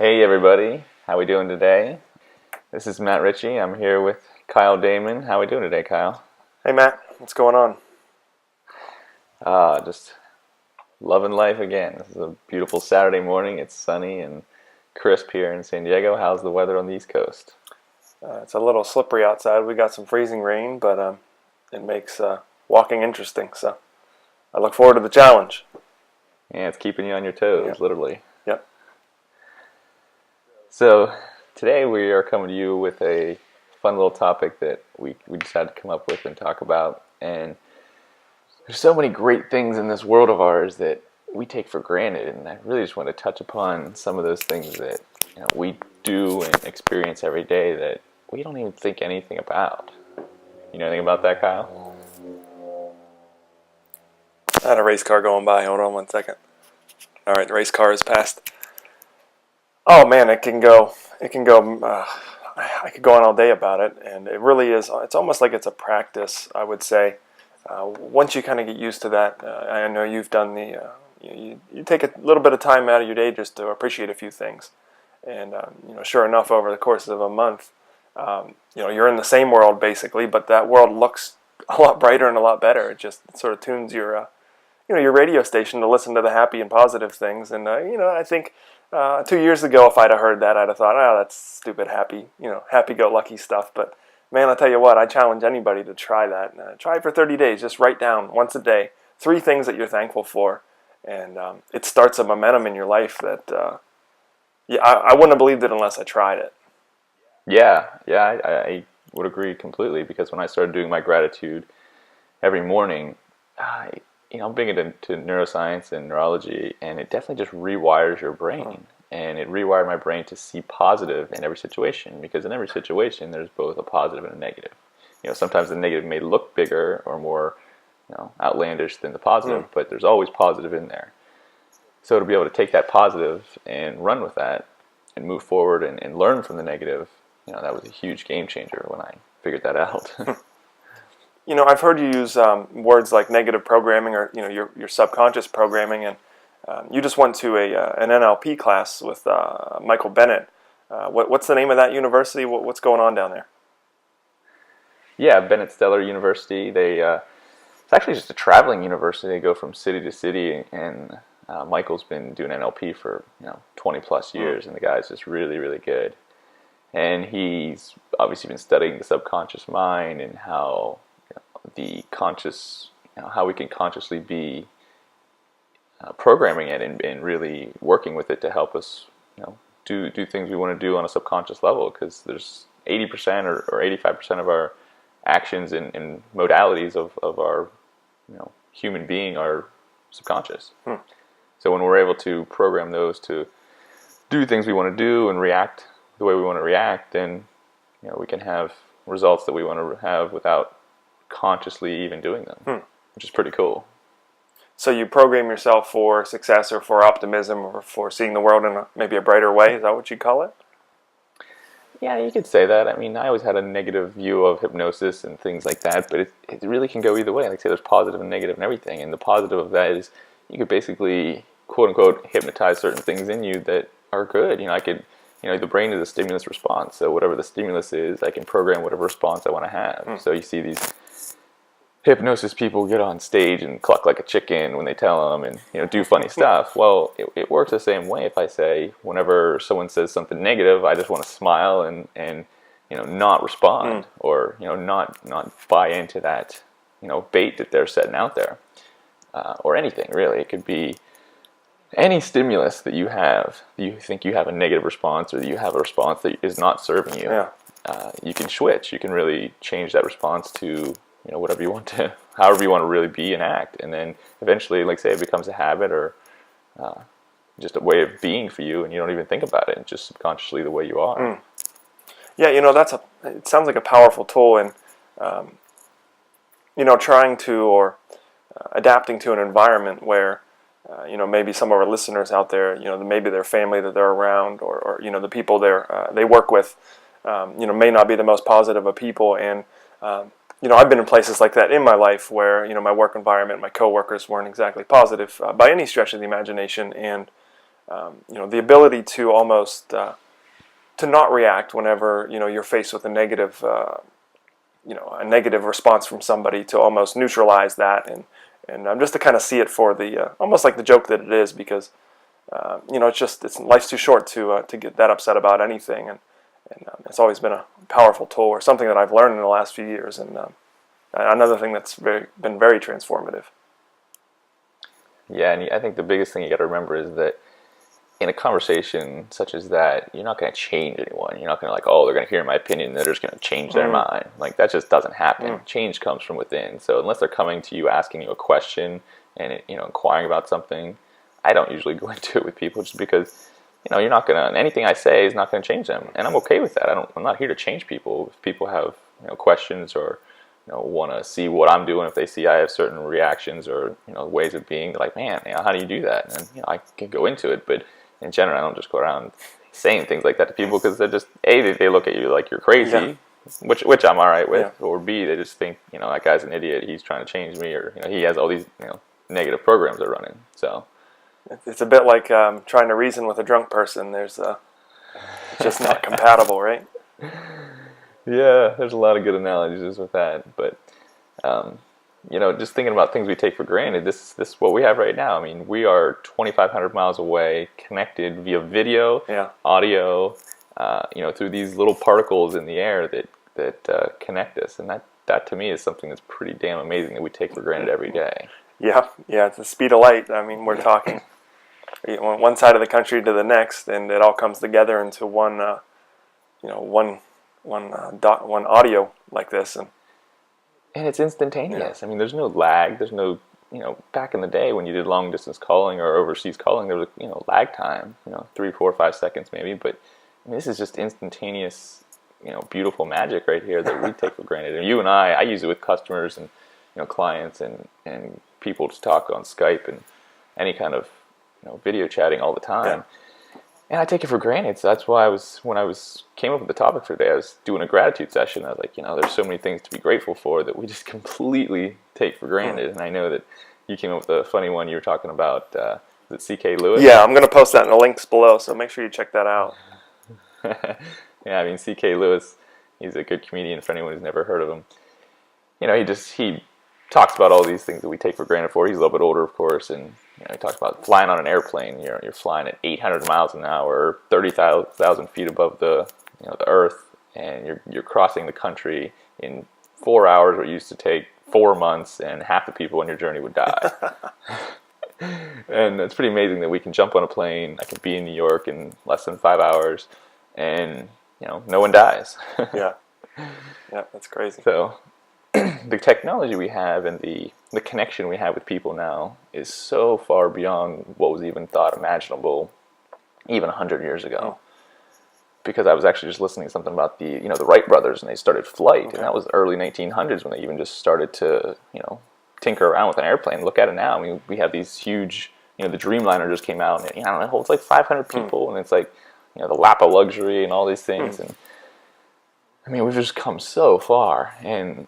Hey everybody, how we doing today? This is Matt Ritchie. I'm here with Kyle Damon. How we doing today, Kyle? Hey Matt, what's going on? Just loving life again. This is a beautiful Saturday morning. It's sunny and crisp here in San Diego. How's the weather on the East Coast? It's a little slippery outside. We got some freezing rain, but it makes walking interesting. So I look forward to the challenge. Yeah, it's keeping you on your toes, Yep. literally. Yep. So today we are coming to you with a fun little topic that we decided to come up with and talk about. And there's so many great things in this world of ours that we take for granted, and I really just want to touch upon some of those things that we do and experience every day that we don't even think anything about. You know anything about that, Kyle? I had a race car going by. Hold on one second. All right, the race car is passed. Oh man, it can go. I could go on all day about it, and it really is. It's almost like it's a practice, I would say. Once you kind of get used to that, I know you've done you take a little bit of time out of your day just to appreciate a few things, and sure enough, over the course of a month, you're in the same world basically, but that world looks a lot brighter and a lot better. It just sort of tunes your radio station to listen to the happy and positive things, and I think. 2 years ago, if I'd have heard that, I'd have thought, "Oh, that's stupid, happy-go-lucky stuff." But man, I tell you what, I challenge anybody to try that. Try it for 30 days. Just write down once a day 3 things that you're thankful for, and it starts a momentum in your life that I wouldn't have believed it unless I tried it. Yeah, I would agree completely, because when I started doing my gratitude every morning, I'm big into neuroscience and neurology, and it definitely just rewires your brain. And it rewired my brain to see positive in every situation, because in every situation there's both a positive and a negative. Sometimes the negative may look bigger or more, outlandish than the positive, but there's always positive in there. So to be able to take that positive and run with that and move forward and learn from the negative, that was a huge game changer when I figured that out. I've heard you use words like negative programming, or your subconscious programming, and you just went to an NLP class with Michael Bennett. What's the name of that university? What's going on down there? Yeah, Bennett Stellar University. It's actually just a traveling university. They go from city to city, and Michael's been doing NLP for 20 plus years, and the guy's just really, really good. And he's obviously been studying the subconscious mind and how the conscious, how we can consciously be programming it and really working with it to help us, do things we want to do on a subconscious level. Because there's 80% or 85% of our actions and modalities of our, human being are subconscious. So when we're able to program those to do things we want to do and react the way we want to react, then we can have results that we want to have without consciously even doing them, which is pretty cool. So you program yourself for success, or for optimism, or for seeing the world in maybe a brighter way. Is that what you call it? Yeah, you could say that. I mean, I always had a negative view of hypnosis and things like that, but it really can go either way. Like I say, there's positive and negative and everything, and the positive of that is you could basically, quote unquote, hypnotize certain things in you that are good. I could, the brain is a stimulus response, so whatever the stimulus is, I can program whatever response I want to have. So you see these hypnosis people get on stage and cluck like a chicken when they tell them, and do funny stuff. Well, it works the same way. If I say, whenever someone says something negative, I just want to smile and not respond, or not buy into that bait that they're setting out there, or anything really. It could be any stimulus that you have, that you think you have a negative response, or that you have a response that is not serving you. Yeah. You can switch. You can really change that response to whatever you want to, however you want to really be and act. And then eventually, like say, it becomes a habit or just a way of being for you, and you don't even think about it. It's just subconsciously the way you are. Yeah, it sounds like a powerful tool, and trying to, or adapting to an environment where maybe some of our listeners out there, maybe their family that they're around, or the people they work with, may not be the most positive of people. And I've been in places like that in my life where my work environment, my coworkers weren't exactly positive by any stretch of the imagination, and the ability to almost to not react whenever you're faced with a negative a negative response from somebody, to almost neutralize that, and just to kind of see it for the almost like the joke that it is, because it's life's too short to get that upset about anything, and it's always been a powerful tool, or something that I've learned in the last few years, and another thing that's been very transformative. Yeah, and I think the biggest thing you got to remember is that in a conversation such as that, you're not going to change anyone. You're not going to they're going to hear my opinion, they're just going to change their mind. Like, that just doesn't happen. Change comes from within. So unless they're coming to you asking you a question and inquiring about something, I don't usually go into it with people, just because you're not going to, anything I say is not going to change them, and I'm okay with that. I'm not here to change people. If people have questions, or want to see what I'm doing, if they see I have certain reactions or ways of being, like, man, how do you do that? And I can go into it, but in general, I don't just go around saying things like that to people, because they're just they look at you like you're crazy, which I'm all right with, or B, they just think that guy's an idiot, he's trying to change me, or he has all these negative programs they're running. So it's a bit like trying to reason with a drunk person. It's just not compatible, right? Yeah, there's a lot of good analogies with that, but just thinking about things we take for granted, this is what we have right now. I mean, we are 2,500 miles away, connected via video, audio, through these little particles in the air that connect us, and that to me is something that's pretty damn amazing, that we take for granted every day. Yeah, it's the speed of light. I mean, we're talking one side of the country to the next, and it all comes together into one audio like this, and it's instantaneous. I mean, there's no lag. There's no, back in the day when you did long distance calling or overseas calling, there was lag time, 3, 4, 5 seconds maybe. But I mean, this is just instantaneous, beautiful magic right here that we take for granted. And you and I use it with customers and clients and people to talk on Skype and any kind of video chatting all the time. Yeah. And I take it for granted. So that's why when I came up with the topic for today, I was doing a gratitude session. I was like, there's so many things to be grateful for that we just completely take for granted. And I know that you came up with a funny one. You were talking about, is it C.K. Lewis? Yeah, I'm going to post that in the links below, so make sure you check that out. Yeah, I mean, C.K. Lewis, he's a good comedian for anyone who's never heard of him. He talks about all these things that we take for granted for. He's a little bit older, of course, and he talks about flying on an airplane. You're flying at 800 miles an hour, 30,000 feet above the the Earth, and you're crossing the country in 4 hours, what used to take 4 months, and half the people on your journey would die. And it's pretty amazing that we can jump on a plane. I could be in New York in less than 5 hours, and no one dies. Yeah, that's crazy. So the technology we have and the connection we have with people now is so far beyond what was even thought imaginable even 100 years ago. Because I was actually just listening to something about the the Wright brothers, and they started flight, and that was the early 1900s when they even just started to tinker around with an airplane. Look at it now. I mean, we have these huge, the Dreamliner just came out, and I don't know, it holds like 500 people, and it's like the lap of luxury and all these things. And I mean, we've just come so far, and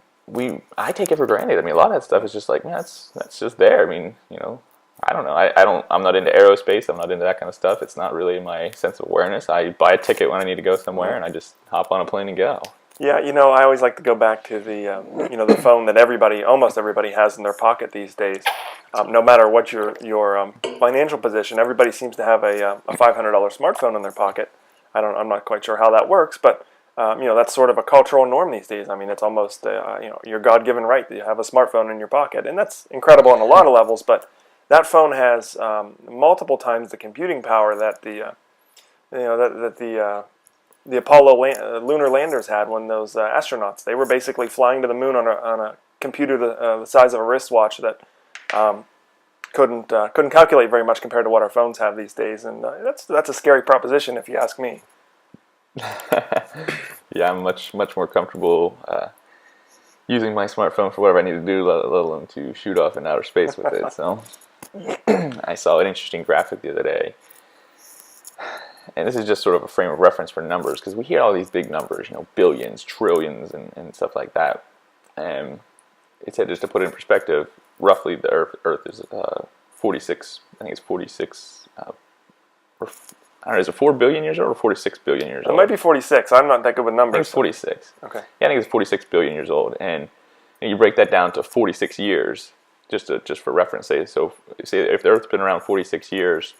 I take it for granted. I mean, a lot of that stuff is just like, man, that's just there. I mean, I don't know. I'm not into aerospace. I'm not into that kind of stuff. It's not really my sense of awareness. I buy a ticket when I need to go somewhere, and I just hop on a plane and go. Yeah, I always like to go back to the the phone that almost everybody has in their pocket these days. No matter what your financial position, everybody seems to have a $500 smartphone in their pocket. I'm not quite sure how that works, but that's sort of a cultural norm these days. I mean, it's almost your God-given right that you have a smartphone in your pocket, and that's incredible on a lot of levels. But that phone has multiple times the computing power that the Apollo lunar landers had when those astronauts, they were basically flying to the moon on a computer the size of a wristwatch that couldn't calculate very much compared to what our phones have these days, and that's a scary proposition if you ask me. Yeah, I'm much more comfortable using my smartphone for whatever I need to do, let alone to shoot off in outer space with it. So I saw an interesting graphic the other day, and this is just sort of a frame of reference for numbers, because we hear all these big numbers, billions, trillions, and stuff like that. And it said, just to put it in perspective, roughly the Earth is 46. I think it's 46 I don't know, is it 4 billion years old or 46 billion years It old? might be 46. I'm not that good with I think numbers. it's 46. Okay. Yeah, I think it's 46 billion years old, and you break that down to 46 years, just for reference. Say if the Earth's been around 46 years,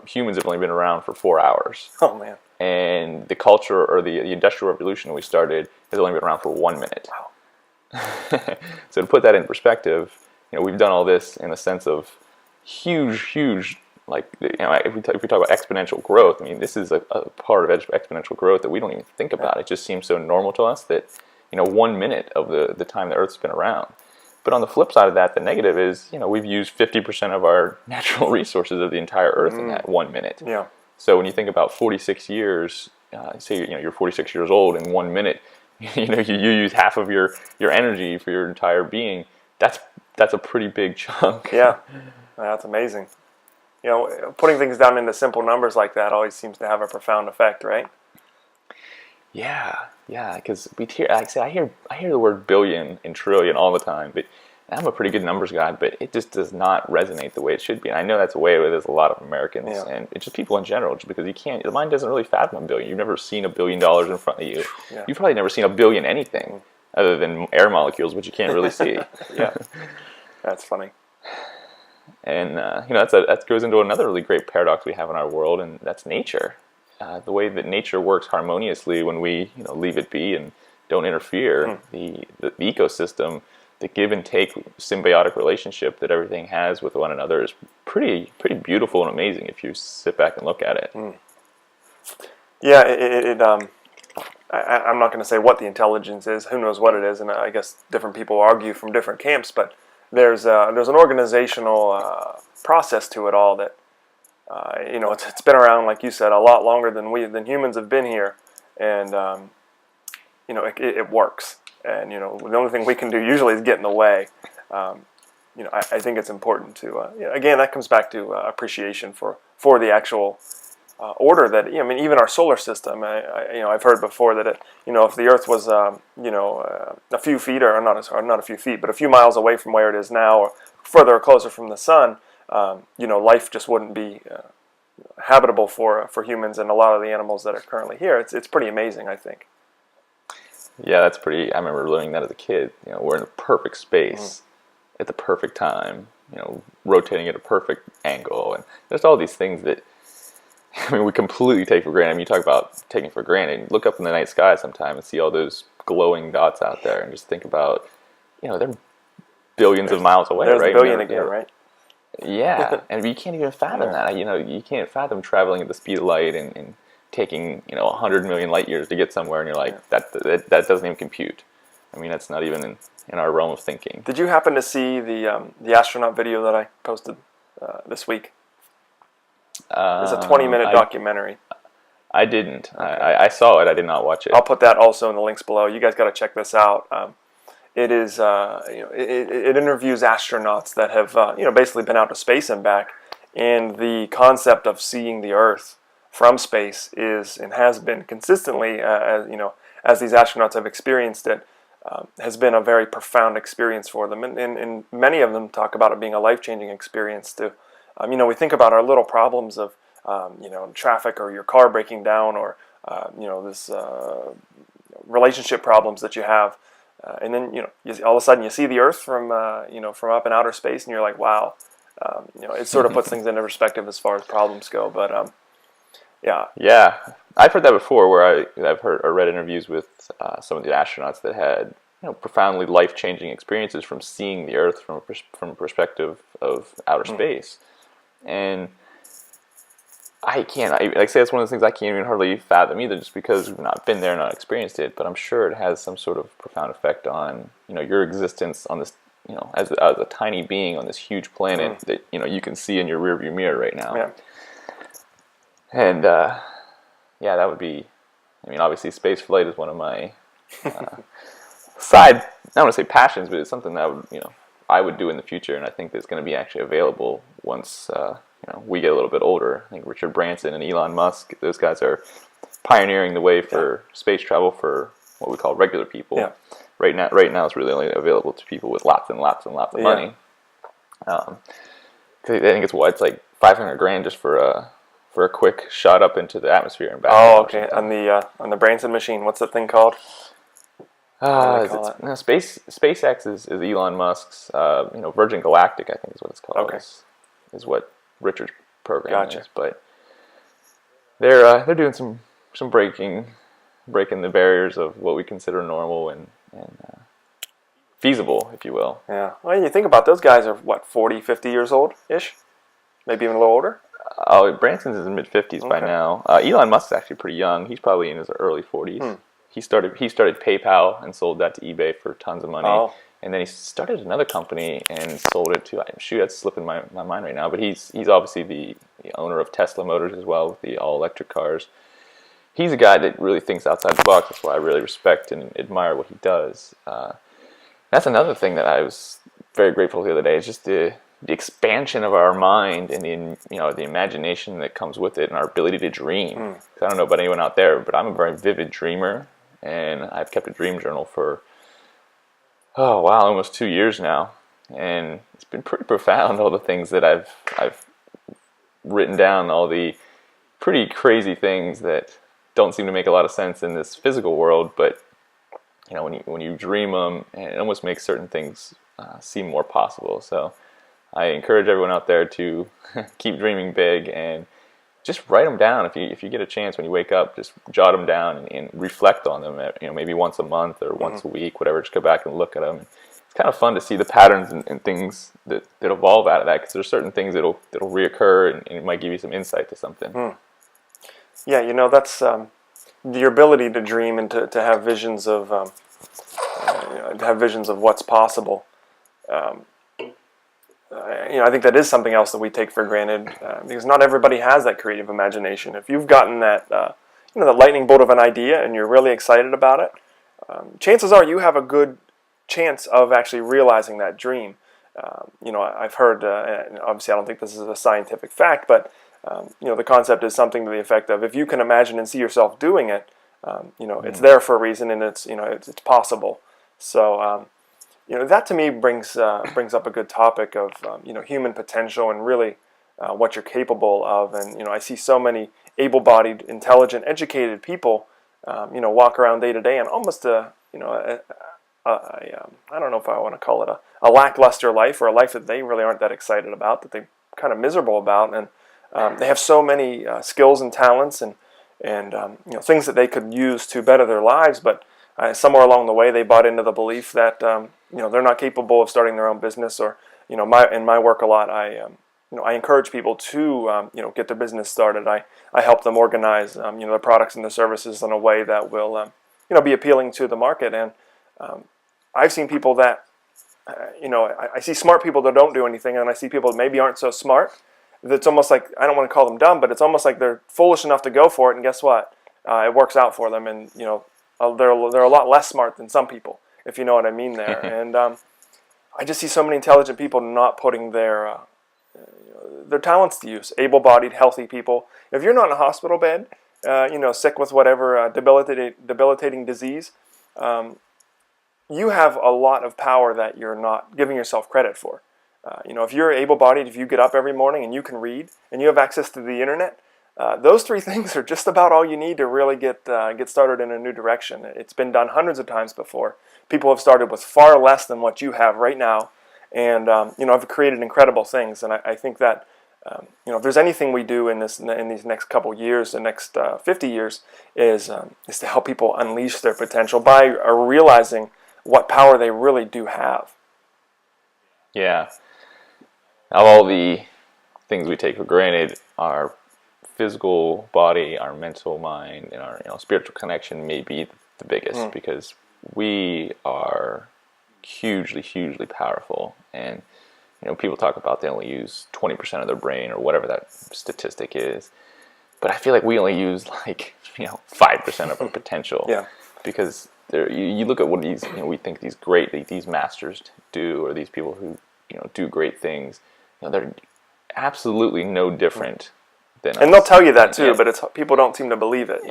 humans have only been around for 4 hours, Oh man. and the culture or the Industrial Revolution we started has only been around for 1 minute. Wow. So to put that in perspective, we've done all this in a sense of huge, like, if we talk about exponential growth, I mean, this is a part of exponential growth that we don't even think about. It just seems so normal to us that 1 minute of the time the Earth's been around. But on the flip side of that, the negative is we've used 50% of our natural resources of the entire Earth in that 1 minute. Yeah. So when you think about 46 years, say you're 46 years old, in 1 minute, you use half of your energy for your entire being. That's a pretty big chunk. Yeah, that's amazing. Putting things down into simple numbers like that always seems to have a profound effect, right? Yeah, because I hear the word billion and trillion all the time, but I'm a pretty good numbers guy, but it just does not resonate the way it should be. And I know that's the way it is a lot of Americans, and it's just people in general, just because the mind doesn't really fathom a billion. You've never seen $1 billion in front of you. Yeah. You've probably never seen a billion anything other than air molecules, which you can't really see. Yeah, that's funny. And that goes into another really great paradox we have in our world, and that's nature. The way that nature works harmoniously when we leave it be and don't interfere. The ecosystem, the give and take symbiotic relationship that everything has with one another is pretty beautiful and amazing if you sit back and look at it. Yeah, I'm not going to say what the intelligence is. Who knows what it is? And I guess different people argue from different camps. But there's an organizational process to it all that it's been around, like you said, a lot longer than humans have been here, and it works. And the only thing we can do usually is get in the way. I think it's important to again, that comes back to appreciation for the actual order that even our solar system. I've heard before that if the Earth was a few feet or not a few feet, but a few miles away from where it is now, or further or closer from the sun, life just wouldn't be habitable for humans and a lot of the animals that are currently here. It's pretty amazing, I think. Yeah, that's pretty. I remember learning that as a kid. We're in a perfect space at the perfect time. Rotating at a perfect angle, and there's all these things that we completely take for granted. I mean, you talk about taking for granted. Look up in the night sky sometime and see all those glowing dots out there, and just think about, they're billions of miles away. There's right? a billion again, right? Yeah, and you can't even fathom that. You can't fathom traveling at the speed of light and taking 100 million light years to get somewhere, and you're like, that doesn't even compute. I mean, that's not even in our realm of thinking. Did you happen to see the astronaut video that I posted this week? It's a 20-minute documentary. I didn't. Okay. I saw it. I did not watch it. I'll put that also in the links below. You guys got to check this out. It is it interviews astronauts that have basically been out to space and back, and the concept of seeing the Earth from space is and has been consistently as these astronauts have experienced it, has been a very profound experience for them, and many of them talk about it being a life-changing experience too. We think about our little problems of traffic or your car breaking down, or this relationship problems that you have, and then all of a sudden you see the Earth from up in outer space, and you're like, wow. It sort of puts things into perspective as far as problems go, but yeah, I've heard that before, where I've heard or read interviews with some of the astronauts that had profoundly life-changing experiences from seeing the Earth from a perspective of outer space. And I say that's one of the things I can't even hardly fathom either, just because we've not been there, not experienced it. But I'm sure it has some sort of profound effect on your existence on this, as a tiny being on this huge planet that you can see in your rearview mirror right now. Yeah. And that would be. I mean, obviously, space flight is one of my side. I don't want to say passions, but it's something that I would do in the future, and I think that's going to be actually available once we get a little bit older. I think Richard Branson and Elon Musk, those guys are pioneering the way for space travel for what we call regular people. Yeah. Right now, it's really only available to people with lots and lots and lots of money. I think it's like $500,000 just for for a quick shot up into the atmosphere and back. Oh, okay. On the Branson machine, what's that thing called? What do they call it? No, SpaceX is Elon Musk's. Virgin Galactic, I think is what it's called. Okay. Is what Richard's program Gotcha. is. But they're doing some breaking the barriers of what we consider normal and feasible, if you will. Yeah. Well, you think about those guys are, what, 40, 50 years old-ish? Maybe even a little older? Oh, Branson's in his mid-50s by now. Elon Musk's actually pretty young. He's probably in his early 40s. He started PayPal and sold that to eBay for tons of money. Oh. And then he started another company and sold it to, shoot, that's slipping my mind right now, but he's obviously the owner of Tesla Motors as well, with the all-electric cars. He's a guy that really thinks outside the box. That's why I really respect and admire what he does. That's another thing that I was very grateful the other day, is just the expansion of our mind and the imagination that comes with it and our ability to dream. I don't know about anyone out there, but I'm a very vivid dreamer, and I've kept a dream journal for almost 2 years now, and it's been pretty profound. All the things that I've written down, all the pretty crazy things that don't seem to make a lot of sense in this physical world, but when you dream them, it almost makes certain things seem more possible. So I encourage everyone out there to keep dreaming big and just write them down. If you get a chance when you wake up, just jot them down and reflect on them. Maybe once a month or once a week, whatever. Just go back and look at them. It's kind of fun to see the patterns and things that evolve out of that, because there's certain things that'll reoccur, and it might give you some insight to something. Yeah, that's your ability to dream and to have visions of what's possible. I think that is something else that we take for granted, because not everybody has that creative imagination. If you've gotten that, the lightning bolt of an idea and you're really excited about it, chances are you have a good chance of actually realizing that dream. I've heard, and obviously I don't think this is a scientific fact, but the concept is something to the effect of, if you can imagine and see yourself doing it, it's there for a reason, and it's possible. So that to me brings up a good topic of human potential and really what you're capable of. And I see so many able-bodied, intelligent, educated people walk around day to day and almost I don't know if I want to call it a lackluster life, or a life that they really aren't that excited about, that they're kind of miserable about. And they have so many skills and talents and things that they could use to better their lives, but somewhere along the way they bought into the belief that they're not capable of starting their own business. Or in my work a lot, I encourage people to get their business started. I help them organize their products and their services in a way that will be appealing to the market. And I've seen people that I see smart people that don't do anything, and I see people that maybe aren't so smart. That's almost like, I don't want to call them dumb, but it's almost like they're foolish enough to go for it, and guess what? It works out for them, and they're a lot less smart than some people, if you know what I mean there. And I just see so many intelligent people not putting their talents to use. Able-bodied, healthy people. If you're not in a hospital bed, sick with whatever debilitating disease, you have a lot of power that you're not giving yourself credit for. If you're able-bodied, if you get up every morning and you can read and you have access to the internet, those three things are just about all you need to really get started in a new direction. It's been done hundreds of times before. People have started with far less than what you have right now, and have created incredible things. And I think that if there's anything we do in these next couple years, the next 50 years, is to help people unleash their potential by realizing what power they really do have. Yeah. Of all the things we take for granted, our physical body, our mental mind, and our spiritual connection may be the biggest, because we are hugely, hugely powerful. And people talk about they only use 20% of their brain, or whatever that statistic is. But I feel like we only use 5% of our potential. Yeah. Because you look at what we think these masters do, or these people who do great things. They're absolutely no different than us. And they'll tell you that too, but people don't seem to believe it.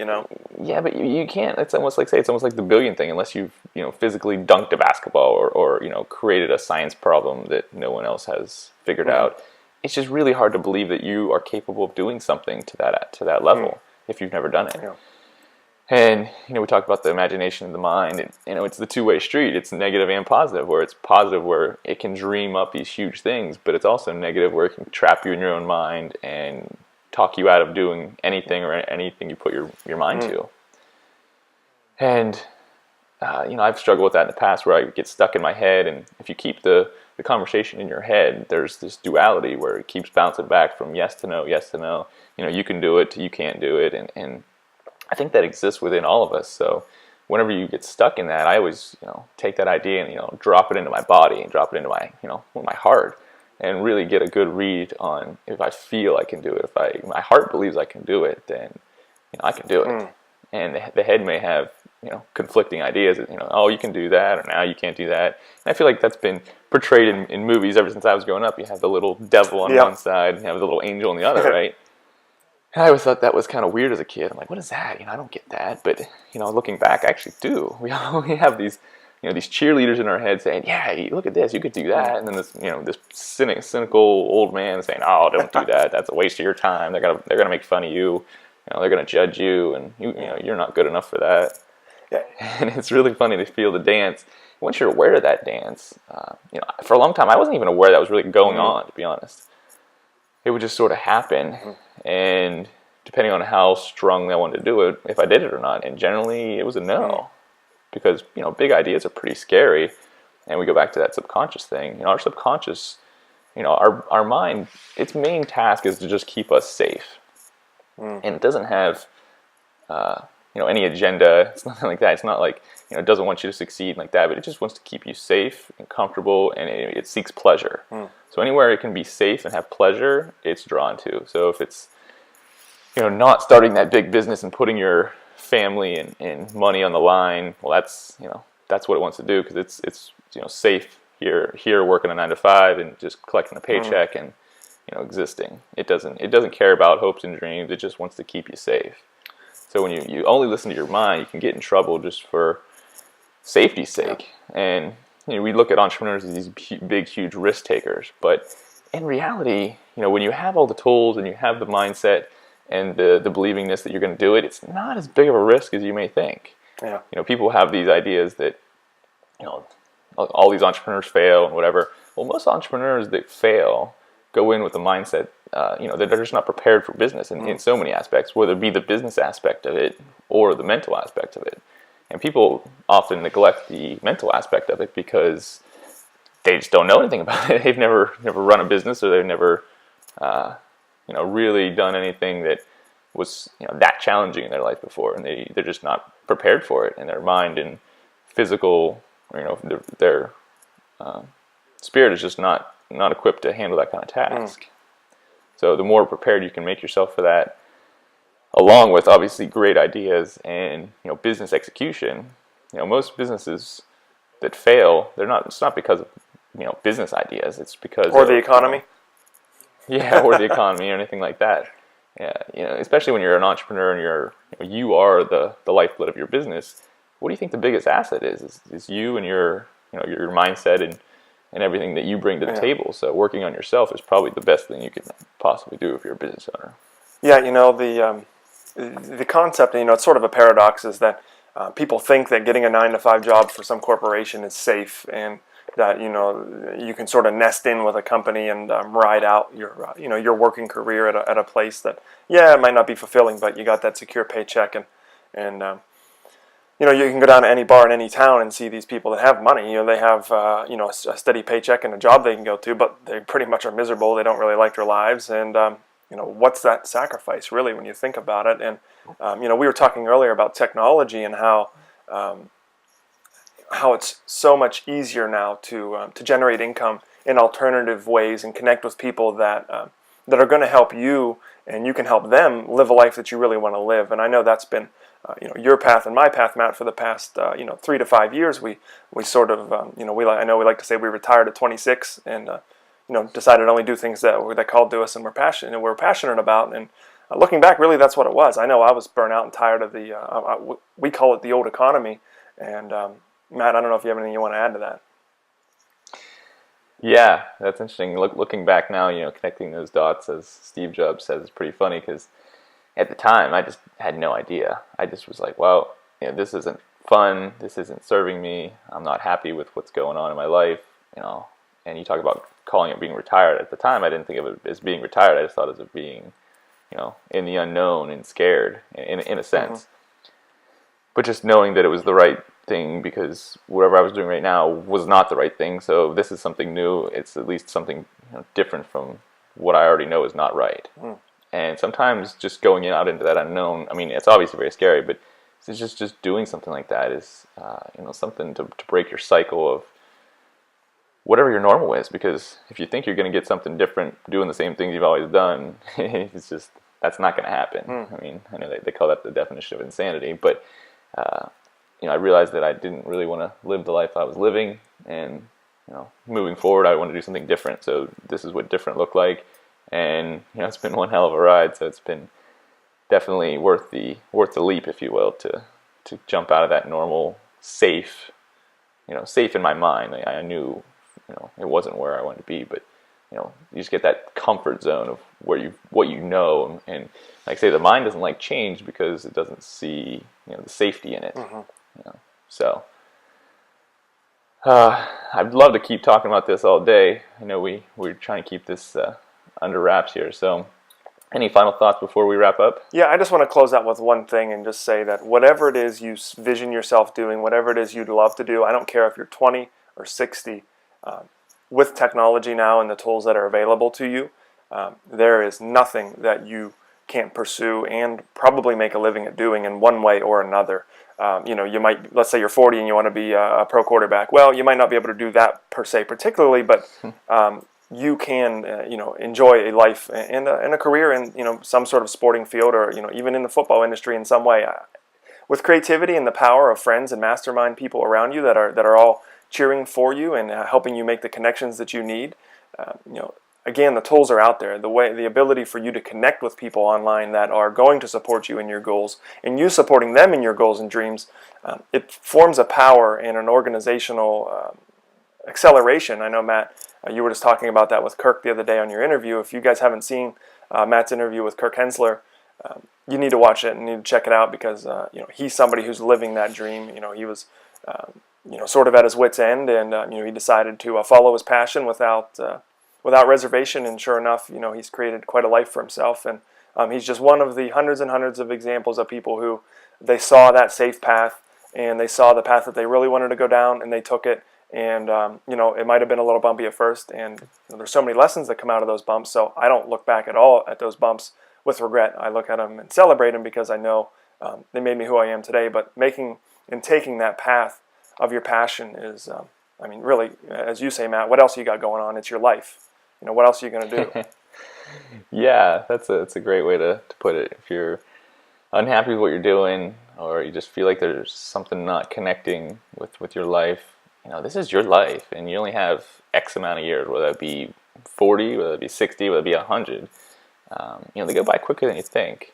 Yeah, but you can't. It's almost like the billion thing. Unless you've physically dunked a basketball, or created a science problem that no one else has figured out, it's just really hard to believe that you are capable of doing something to that level if you've never done it. Yeah. And we talked about the imagination of the mind, and it's the two-way street. It's negative and positive. Where it's positive, where it can dream up these huge things, but it's also negative, where it can trap you in your own mind and talk you out of doing anything or anything you put your mind to. And I've struggled with that in the past, where I get stuck in my head, and if you keep the conversation in your head, there's this duality where it keeps bouncing back from yes to no, yes to no. You can do it to you can't do it, and I think that exists within all of us. So whenever you get stuck in that, I always take that idea and drop it into my body and drop it into my heart, and really get a good read on if I feel I can do it. If my heart believes I can do it, then I can do it. And the head may have conflicting ideas. Oh, you can do that, or now you can't do that. And I feel like that's been portrayed in movies ever since I was growing up. You have the little devil on one side, and you have the little angel on the other, right? And I always thought that was kind of weird as a kid. I'm like, what is that? I don't get that. But looking back, I actually do. We have these these cheerleaders in our head saying, yeah, look at this, you could do that. And then this cynical old man saying, oh, don't do that. That's a waste of your time. They're gonna make fun of you. They're gonna judge you, and you're not good enough for that. Yeah. And it's really funny to feel the dance. Once you're aware of that dance, for a long time I wasn't even aware that was really going on. To be honest, it would just sort of happen, and depending on how strongly I wanted to do it, if I did it or not. And generally, it was a no, because big ideas are pretty scary, and we go back to that subconscious thing. Our subconscious, our mind, its main task is to just keep us safe, and it doesn't have any agenda. It's nothing like that. It's not like it doesn't want you to succeed like that, but it just wants to keep you safe and comfortable, and it seeks pleasure. So anywhere it can be safe and have pleasure, it's drawn to. So if it's not starting that big business and putting your family and money on the line, well, that's what it wants to do, because it's safe here working a 9-to-5 and just collecting a paycheck and existing. It doesn't care about hopes and dreams. It just wants to keep you safe. So when you only listen to your mind, you can get in trouble just for safety's sake. And we look at entrepreneurs as these big, huge risk takers, but in reality, when you have all the tools and you have the mindset and the believingness that you're going to do it, it's not as big of a risk as you may think. Yeah. People have these ideas that all these entrepreneurs fail and whatever. Well, most entrepreneurs that fail go in with the mindset, they're just not prepared for business in so many aspects, whether it be the business aspect of it or the mental aspect of it. And people often neglect the mental aspect of it because they just don't know anything about it. They've never run a business, or they've never really done anything that was that challenging in their life before, and they're just not prepared for it. And their mind and physical, their spirit is just not equipped to handle that kind of task. So the more prepared you can make yourself for that, along with obviously great ideas and business execution. Most businesses that fail, it's not because of business ideas. It's because the economy. Or the economy or anything like that. Yeah, especially when you're an entrepreneur and you are the lifeblood of your business. What do you think the biggest asset is? Is you and your your mindset and everything that you bring to the table. So working on yourself is probably the best thing you can possibly do if you're a business owner. Yeah, the concept, it's sort of a paradox, is that people think that getting a 9-to-5 job for some corporation is safe, and that you can sort of nest in with a company and ride out your working career at a place that it might not be fulfilling, but you got that secure paycheck, and you can go down to any bar in any town and see these people that have money. They have a steady paycheck and a job they can go to, but they pretty much are miserable. They don't really like their lives, and what's that sacrifice really when you think about it? And we were talking earlier about technology and how it's so much easier now to generate income in alternative ways and connect with people that are going to help you, and you can help them live a life that you really want to live. And I know that's been your path and my path, Matt, for the past 3 to 5 years. We sort of I know we like to say we retired at 26 and decided to only do things that called to us and we're passionate about. And looking back, really that's what it was. I know I was burnt out and tired of we call it the old economy. And Matt, I don't know if you have anything you want to add to that. Yeah, that's interesting. Looking back now, connecting those dots, as Steve Jobs says, is pretty funny because at the time I just had no idea. I just was like, well, this isn't fun. This isn't serving me. I'm not happy with what's going on in my life. You know, and you talk about calling it being retired. At the time, I didn't think of it as being retired. I just thought of it as being, in the unknown and scared in a Mm-hmm. sense. But just knowing that it was the right thing because whatever I was doing right now was not the right thing. So this is something new. It's at least something different from what I already know is not right. Mm. And sometimes just going out into that unknown, I mean, it's obviously very scary, but it's just doing something like that is, something to break your cycle of whatever your normal is. Because if you think you're going to get something different doing the same things you've always done, it's just, that's not going to happen. Mm. I mean, I know they call that the definition of insanity, but, uh, I realized that I didn't really want to live the life I was living, and moving forward, I want to do something different. So this is what different looked like, and it's been one hell of a ride. So it's been definitely worth the leap, if you will, to jump out of that normal safe, safe in my mind. I knew, it wasn't where I wanted to be, but you just get that comfort zone of what you know, and like I say, the mind doesn't like change because it doesn't see the safety in it. Mm-hmm. So I'd love to keep talking about this all day. I know we're trying to keep this under wraps here. So any final thoughts before we wrap up? Yeah, I just want to close out with one thing and just say that whatever it is you vision yourself doing, whatever it is you'd love to do, I don't care if you're 20 or 60, with technology now and the tools that are available to you, there is nothing that you can't pursue and probably make a living at doing in one way or another. You might, let's say you're 40 and you want to be a pro quarterback. Well, you might not be able to do that per se particularly, but you can, enjoy a life and a career in, some sort of sporting field, or, even in the football industry in some way. With creativity and the power of friends and mastermind people around you that are all cheering for you and helping you make the connections that you need. Again, the tools are out there. The ability for you to connect with people online that are going to support you in your goals, and you supporting them in your goals and dreams, it forms a power and an organizational acceleration. I know, Matt, you were just talking about that with Kirk the other day on your interview. If you guys haven't seen Matt's interview with Kirk Hensler, you need to watch it and need to check it out, because he's somebody who's living that dream. He was sort of at his wit's end, and he decided to follow his passion without reservation. And sure enough, he's created quite a life for himself. And he's just one of the hundreds and hundreds of examples of people who they saw that safe path, and they saw the path that they really wanted to go down, and they took it. And it might have been a little bumpy at first, and there's so many lessons that come out of those bumps. So I don't look back at all at those bumps with regret. I look at them and celebrate them, because I know they made me who I am today. But making and taking that path of your passion is, really, as you say, Matt, what else you got going on? It's your life. What else are you going to do? Yeah, that's a great way to put it. If you're unhappy with what you're doing, or you just feel like there's something not connecting with your life, this is your life, and you only have X amount of years, whether it be 40, whether it be 60, whether it be 100. They go by quicker than you think.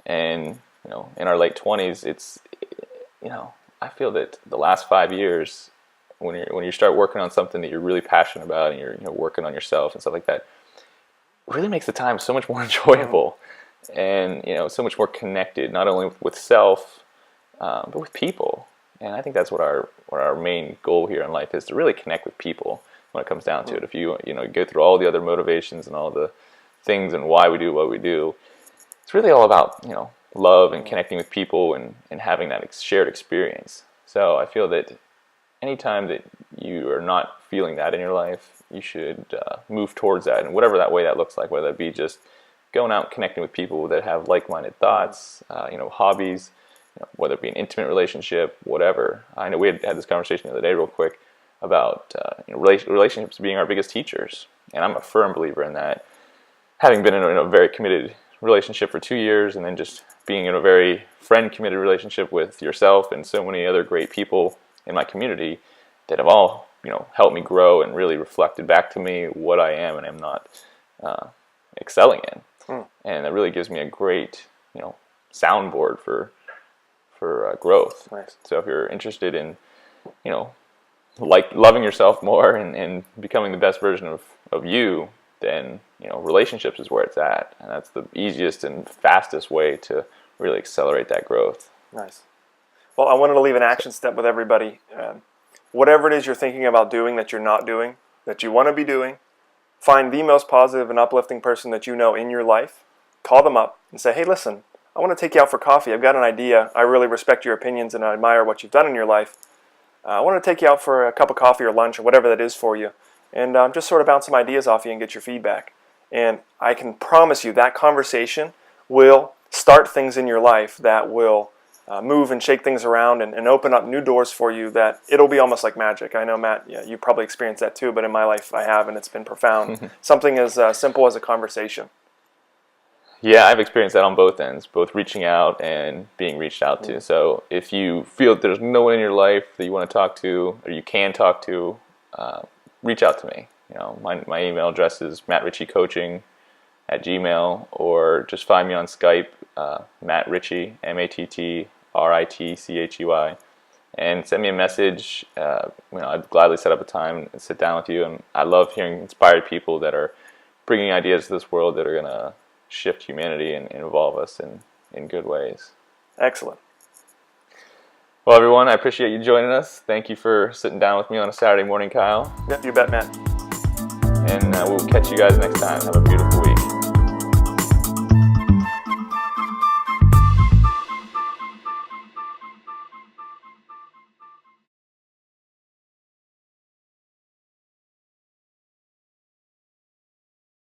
And, in our late 20s, it's, I feel that the last 5 years, when you start working on something that you're really passionate about, and you're working on yourself and stuff like that, it really makes the time so much more enjoyable, and so much more connected, not only with self, but with people. And I think that's what our main goal here in life is, to really connect with people when it comes down to it. If you go through all the other motivations and all the things and why we do what we do, it's really all about love and connecting with people, and having that shared experience. So I feel that anytime that you are not feeling that in your life, you should move towards that, and whatever that way that looks like, whether it be just going out and connecting with people that have like-minded thoughts, hobbies, whether it be an intimate relationship, whatever. I know we had this conversation the other day real quick about relationships being our biggest teachers, and I'm a firm believer in that. Having been in a very committed relationship for 2 years, and then just being in a very friend-committed relationship with yourself and so many other great people in my community that have all helped me grow and really reflected back to me what I am and am not excelling in. And that really gives me a great soundboard for growth. Nice. So if you're interested in loving yourself more and becoming the best version of you, then relationships is where it's at, and that's the easiest and fastest way to really accelerate that growth. Nice. Well, I wanted to leave an action step with everybody. Whatever it is you're thinking about doing that you're not doing, that you want to be doing, find the most positive and uplifting person that you know in your life, call them up and say, hey, listen, I want to take you out for coffee. I've got an idea. I really respect your opinions and I admire what you've done in your life. I want to take you out for a cup of coffee or lunch or whatever that is for you, and just sort of bounce some ideas off you and get your feedback. And I can promise you that conversation will start things in your life that will move and shake things around and open up new doors for you that it'll be almost like magic. I know, Matt, you probably experienced that too, but in my life I have, and it's been profound. Something as simple as a conversation. Yeah, I've experienced that on both ends, both reaching out and being reached out to. So if you feel that there's no one in your life that you want to talk to or you can talk to, reach out to me. My email address is mattritchiecoaching@gmail.com, or just find me on Skype, Matt Ritchie, MattRitchey, and send me a message. I'd gladly set up a time and sit down with you. And I love hearing inspired people that are bringing ideas to this world that are going to shift humanity and involve us in good ways. Excellent. Well, everyone, I appreciate you joining us. Thank you for sitting down with me on a Saturday morning, Kyle. Yep, you bet, Matt. And we'll catch you guys next time. Have a beautiful week.